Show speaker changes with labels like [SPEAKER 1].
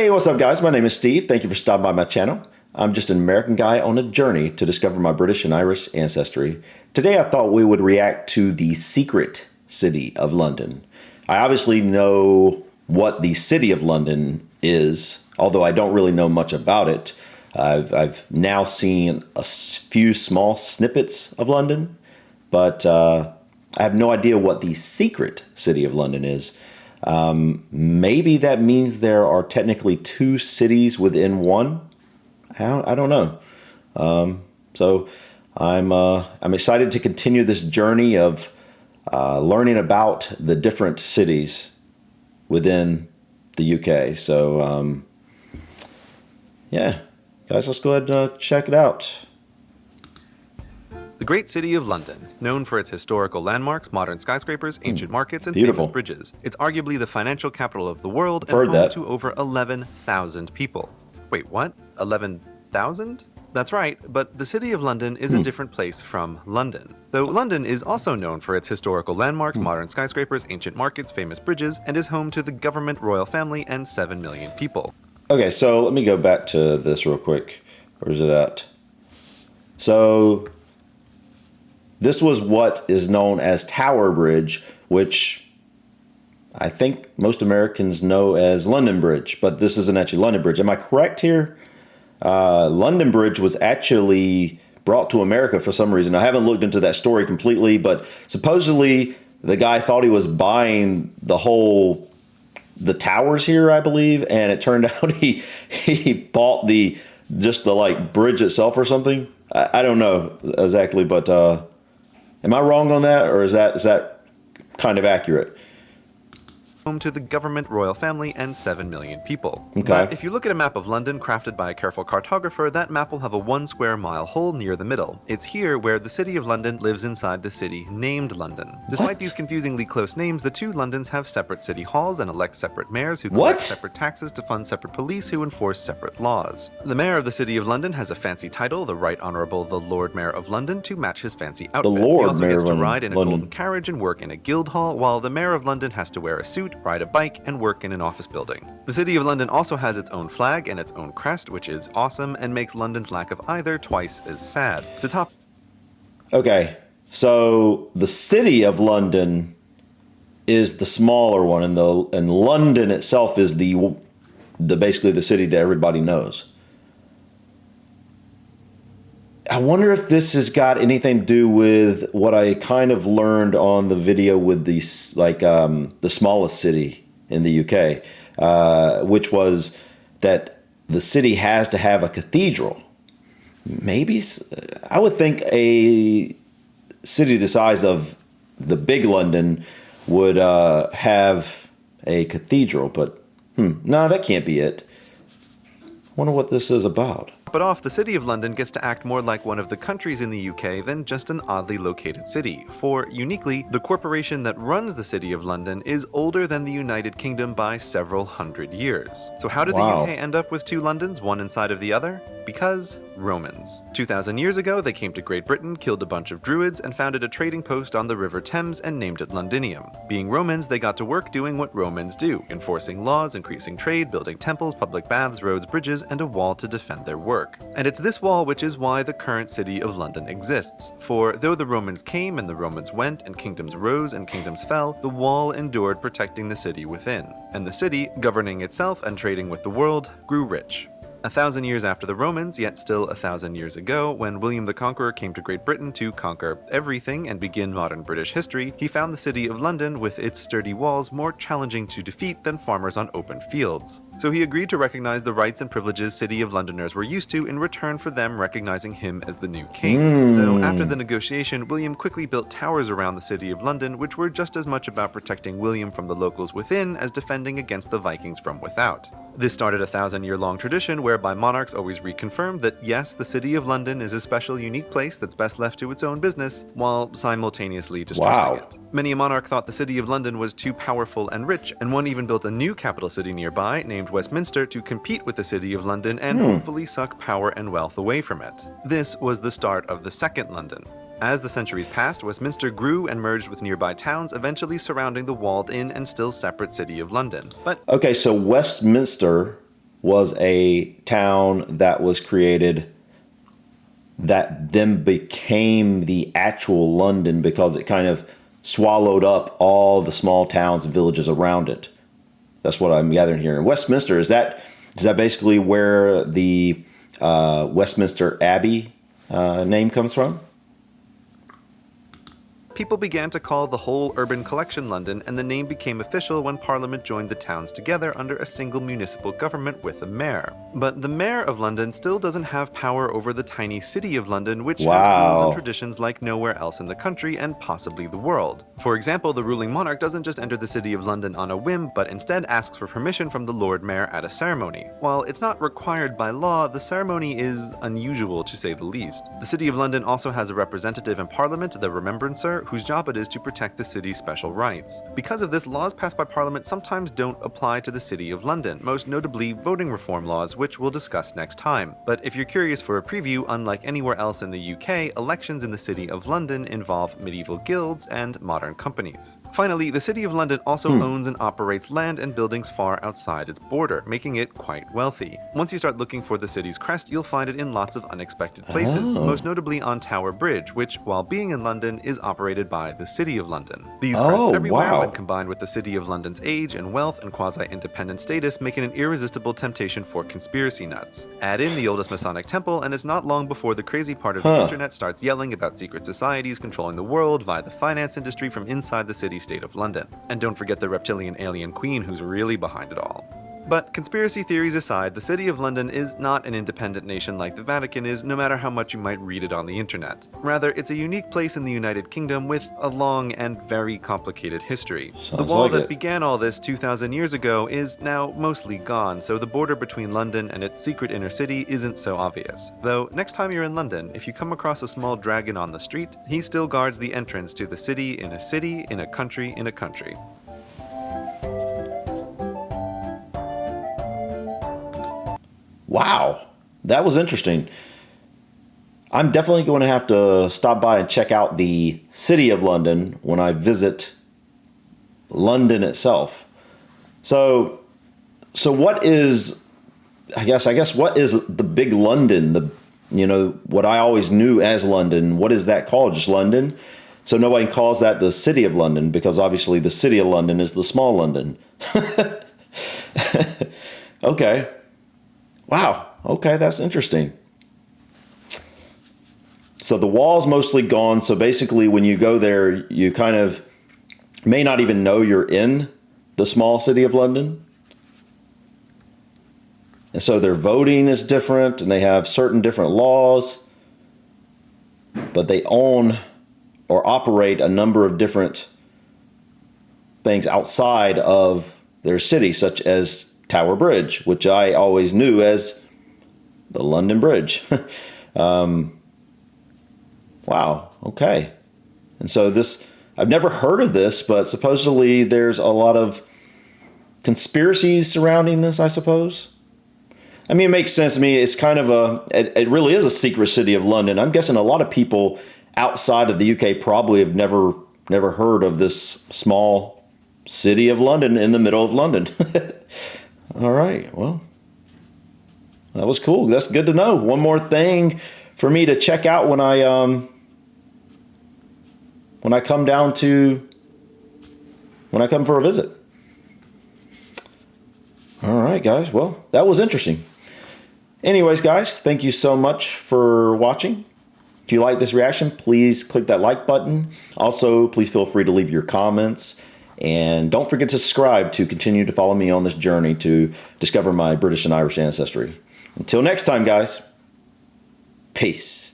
[SPEAKER 1] Hey, what's up, guys? My name is Steve. Thank you for stopping by my channel. I'm just an American guy on a journey to discover my British and Irish ancestry. Today, I thought we would react to the secret city of London. I obviously know what the city of London is, although I don't really know much about it. I've now seen a few small snippets of London, but I have no idea what the secret city of London is. Maybe that means there are technically two cities within one. I don't know. So I'm excited to continue this journey of learning about the different cities within the UK. So yeah, guys, let's go ahead and check it out.
[SPEAKER 2] The great city of London, known for its historical landmarks, modern skyscrapers, ancient markets, and
[SPEAKER 1] Beautiful.
[SPEAKER 2] famous bridges. It's arguably the financial capital of the world and
[SPEAKER 1] Heard
[SPEAKER 2] home
[SPEAKER 1] that.
[SPEAKER 2] to over 11,000 people. Wait, what? 11,000? That's right, but the city of London is a different place from London. Though London is also known for its historical landmarks, modern skyscrapers, ancient markets, famous bridges, and is home to the government royal family and 7 million people.
[SPEAKER 1] Okay, so let me go back to this real quick. Where's it at? So this was what is known as Tower Bridge, which I think most Americans know as London Bridge, but this isn't actually London Bridge. Am I correct here? London Bridge was actually brought to America for some reason. I haven't looked into that story completely, but supposedly the guy thought he was buying the towers here, I believe, and it turned out he bought just the like bridge itself or something. I don't know exactly, but am I wrong on that, or is that kind of accurate?
[SPEAKER 2] Home to the government royal family and 7 million people.
[SPEAKER 1] Okay.
[SPEAKER 2] But if you look at a map of London crafted by a careful cartographer, that map will have a 1 square mile hole near the middle. It's here where the city of London lives inside the city named London. Despite these confusingly close names, the two Londons have separate city halls and elect separate mayors who collect separate taxes to fund separate police who enforce separate laws. The mayor of the city of London has a fancy title, the Right Honourable the Lord Mayor of London, to match his fancy outfit.
[SPEAKER 1] The Lord
[SPEAKER 2] he also
[SPEAKER 1] Mayor
[SPEAKER 2] gets to
[SPEAKER 1] of
[SPEAKER 2] ride in a
[SPEAKER 1] London.
[SPEAKER 2] golden carriage and work in a guild hall, while the mayor of London has to wear a suit, ride a bike, and work in an office building. The city of London also has its own flag and its own crest, which is awesome and makes London's lack of either twice as sad. To top
[SPEAKER 1] Okay, so the city of London is the smaller one, and London itself is the basically the city that everybody knows. I wonder if this has got anything to do with what I kind of learned on the video with the smallest city in the UK, which was that the city has to have a cathedral. Maybe I would think a city the size of the big London would have a cathedral, but no, that can't be it. Wonder what this is about.
[SPEAKER 2] it off, the City of London gets to act more like one of the countries in the UK than just an oddly located city, for, uniquely, the corporation that runs the City of London is older than the United Kingdom by several hundred years. So how did the UK end up with two Londons, one inside of the other? Because Romans. 2,000 years ago, they came to Great Britain, killed a bunch of druids, and founded a trading post on the River Thames and named it Londinium. Being Romans, they got to work doing what Romans do, enforcing laws, increasing trade, building temples, public baths, roads, bridges, and a wall to defend their work. And it's this wall which is why the current city of London exists. For though the Romans came and the Romans went, and kingdoms rose and kingdoms fell, the wall endured, protecting the city within. And the city, governing itself and trading with the world, grew rich. 1,000 years after the Romans, yet still 1,000 years ago, when William the Conqueror came to Great Britain to conquer everything and begin modern British history, he found the city of London with its sturdy walls more challenging to defeat than farmers on open fields. So he agreed to recognize the rights and privileges City of Londoners were used to in return for them recognizing him as the new king. Though after the negotiation, William quickly built towers around the City of London, which were just as much about protecting William from the locals within as defending against the Vikings from without. This started a 1,000-year-long tradition whereby monarchs always reconfirmed that yes, the City of London is a special, unique place that's best left to its own business, while simultaneously distrusting it. Many a monarch thought the City of London was too powerful and rich, and one even built a new capital city nearby, named Westminster, to compete with the City of London and hopefully suck power and wealth away from it. This was the start of the Second London. As the centuries passed, Westminster grew and merged with nearby towns, eventually surrounding the walled-in and still separate City of London. But
[SPEAKER 1] okay, so Westminster was a town that was created that then became the actual London because it kind of swallowed up all the small towns and villages around it. That's what I'm gathering here. And Westminster, is that basically where the Westminster Abbey name comes from?
[SPEAKER 2] People began to call the whole urban collection London, and the name became official when Parliament joined the towns together under a single municipal government with a mayor. But the mayor of London still doesn't have power over the tiny city of London, which has rules and traditions like nowhere else in the country and possibly the world. For example, the ruling monarch doesn't just enter the city of London on a whim, but instead asks for permission from the Lord Mayor at a ceremony. While it's not required by law, the ceremony is unusual to say the least. The city of London also has a representative in Parliament, the Remembrancer, whose job it is to protect the city's special rights. Because of this, laws passed by Parliament sometimes don't apply to the City of London, most notably voting reform laws, which we'll discuss next time. But if you're curious for a preview, unlike anywhere else in the UK, elections in the City of London involve medieval guilds and modern companies. Finally, the City of London also owns and operates land and buildings far outside its border, making it quite wealthy. Once you start looking for the city's crest, you'll find it in lots of unexpected places, most notably on Tower Bridge, which, while being in London, is operated by the City of London. These crests everywhere, when combined with the City of London's age and wealth and quasi-independent status, make it an irresistible temptation for conspiracy nuts. Add in the oldest Masonic temple, and it's not long before the crazy part of the internet starts yelling about secret societies controlling the world via the finance industry from inside the city-state of London. And don't forget the reptilian alien queen who's really behind it all. But conspiracy theories aside, the City of London is not an independent nation like the Vatican is, no matter how much you might read it on the internet. Rather, it's a unique place in the United Kingdom with a long and very complicated history. The wall that began all this 2,000 years ago is now mostly gone, so the border between London and its secret inner city isn't so obvious. Though, next time you're in London, if you come across a small dragon on the street, he still guards the entrance to the city, in a country in a country.
[SPEAKER 1] Wow, that was interesting. I'm definitely going to have to stop by and check out the City of London when I visit London itself. So what is, I guess what is the big London? What I always knew as London. What is that called? Just London? So nobody calls that the City of London because obviously the City of London is the small London. Okay. Wow. Okay, that's interesting. So the wall's mostly gone. So basically when you go there, you kind of may not even know you're in the small city of London. And so their voting is different and they have certain different laws, but they own or operate a number of different things outside of their city, such as Tower Bridge, which I always knew as the London Bridge. Wow. Okay. And so I've never heard of this, but supposedly there's a lot of conspiracies surrounding this, I suppose. I mean, it makes sense to me. It's kind of it really is a secret city of London. I'm guessing a lot of people outside of the UK probably have never heard of this small city of London in the middle of London. All right, well, that was cool. That's good to know. One more thing for me to check out when I come for a visit. All right, guys. Well, that was interesting. Anyways, guys, thank you so much for watching. If you like this reaction, please click that like button. Also, please feel free to leave your comments. And don't forget to subscribe to continue to follow me on this journey to discover my British and Irish ancestry. Until next time, guys. Peace.